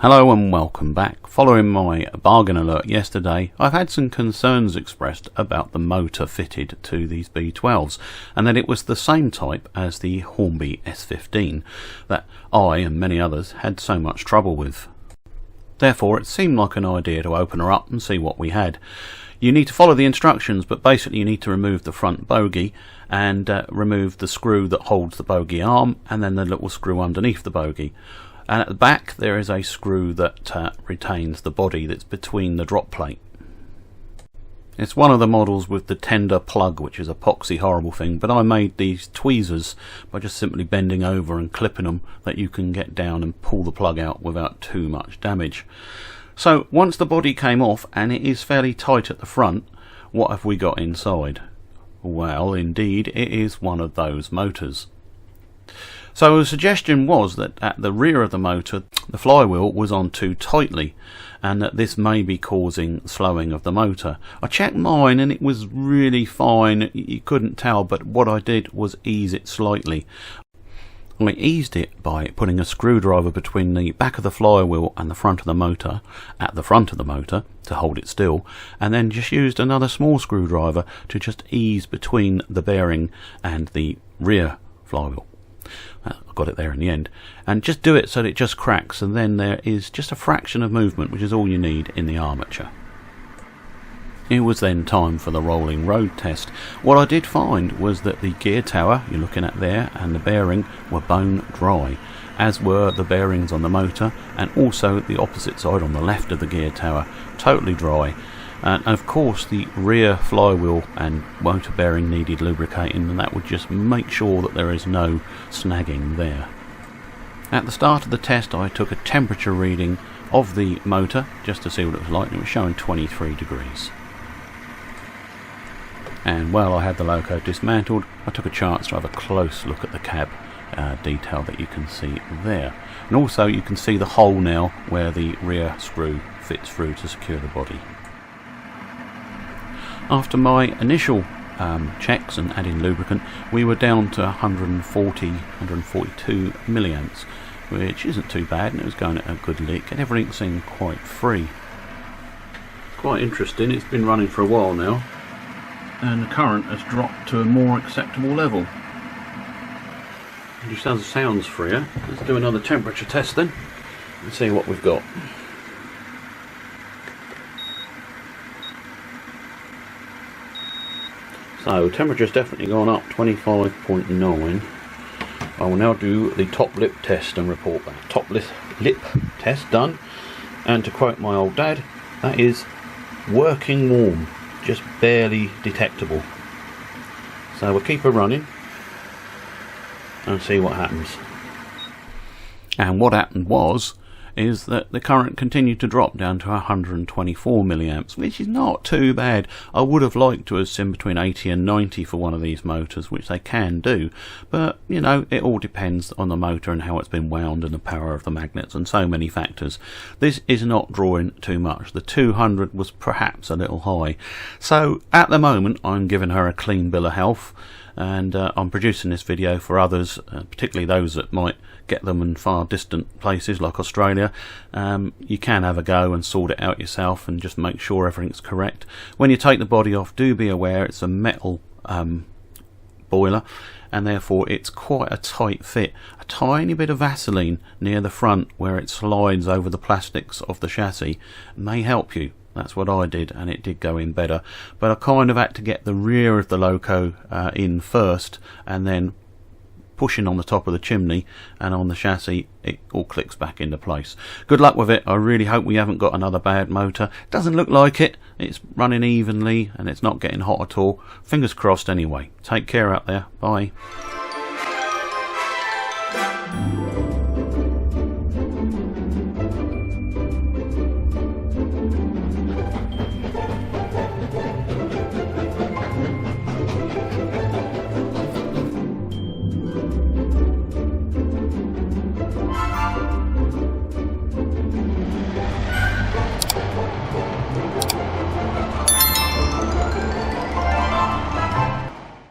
Hello and welcome back. Following my bargain alert yesterday, I've had some concerns expressed about the motor fitted to these B12s, and that it was the same type as the Hornby S15 that I and many others had so much trouble with. Therefore it seemed like an idea to open her up and see what we had. You need to follow the instructions, but basically you need to remove the front bogie and remove the screw that holds the bogie arm, and then the little screw underneath the bogie. And at the back there is a screw that retains the body that's between the drop plate. It's one of the models with the tender plug, which is a poxy horrible thing, but I made these tweezers by just simply bending over and clipping them that you can get down and pull the plug out without too much damage. So once the body came off, and it is fairly tight at the front, what have we got inside? Well, indeed it is one of those motors. So the suggestion was that at the rear of the motor the flywheel was on too tightly, and that this may be causing slowing of the motor. I checked mine and it was really fine, you couldn't tell, but what I did was ease it slightly. I eased it by putting a screwdriver between the back of the flywheel and the front of the motor, at the front of the motor, to hold it still, and then just used another small screwdriver to just ease between the bearing and the rear flywheel. I got it there in the end, and just do it so that it just cracks, and then there is just a fraction of movement, which is all you need in the armature. It was then time for the rolling road test. What I did find was that the gear tower you're looking at there and the bearing were bone dry, as were the bearings on the motor, and also the opposite side on the left of the gear tower, totally dry. And of course the rear flywheel and motor bearing needed lubricating, and that would just make sure that there is no snagging there. At the start of the test I took a temperature reading of the motor just to see what it was like, and it was showing 23 degrees. And while I had the loco dismantled, I took a chance to have a close look at the cab detail that you can see there. And also you can see the hole now where the rear screw fits through to secure the body. After my initial checks and adding lubricant, we were down to 142 milliamps, which isn't too bad, and it was going at a good lick, and everything seemed quite free. Quite interesting, it's been running for a while now, and the current has dropped to a more acceptable level. It just sounds freer. Let's do another temperature test then, and see what we've got. So temperature's definitely gone up, 25.9. I will now do the top lip test and report back. Top lip test done, and to quote my old dad, that is working warm, just barely detectable. So we'll keep her running and see what happens. And what happened is that the current continued to drop down to 124 milliamps, which is not too bad. I would have liked to have seen between 80 and 90 for one of these motors, which they can do, but you know, it all depends on the motor and how it's been wound and the power of the magnets and so many factors. This is not drawing too much. The 200 was perhaps a little high. So at the moment I'm giving her a clean bill of health, and I'm producing this video for others, particularly those that might get them in far distant places like Australia. You can have a go and sort it out yourself and just make sure everything's correct. When you take the body off, do be aware it's a metal boiler, and therefore it's quite a tight fit. A tiny bit of Vaseline near the front where it slides over the plastics of the chassis may help you. That's what I did, and it did go in better, but I kind of had to get the rear of the loco in first, and then pushing on the top of the chimney and on the chassis it all clicks back into place. Good luck with it. I really hope we haven't got another bad motor. Doesn't look like it. It's running evenly and it's not getting hot at all. Fingers crossed anyway. Take care out there. Bye.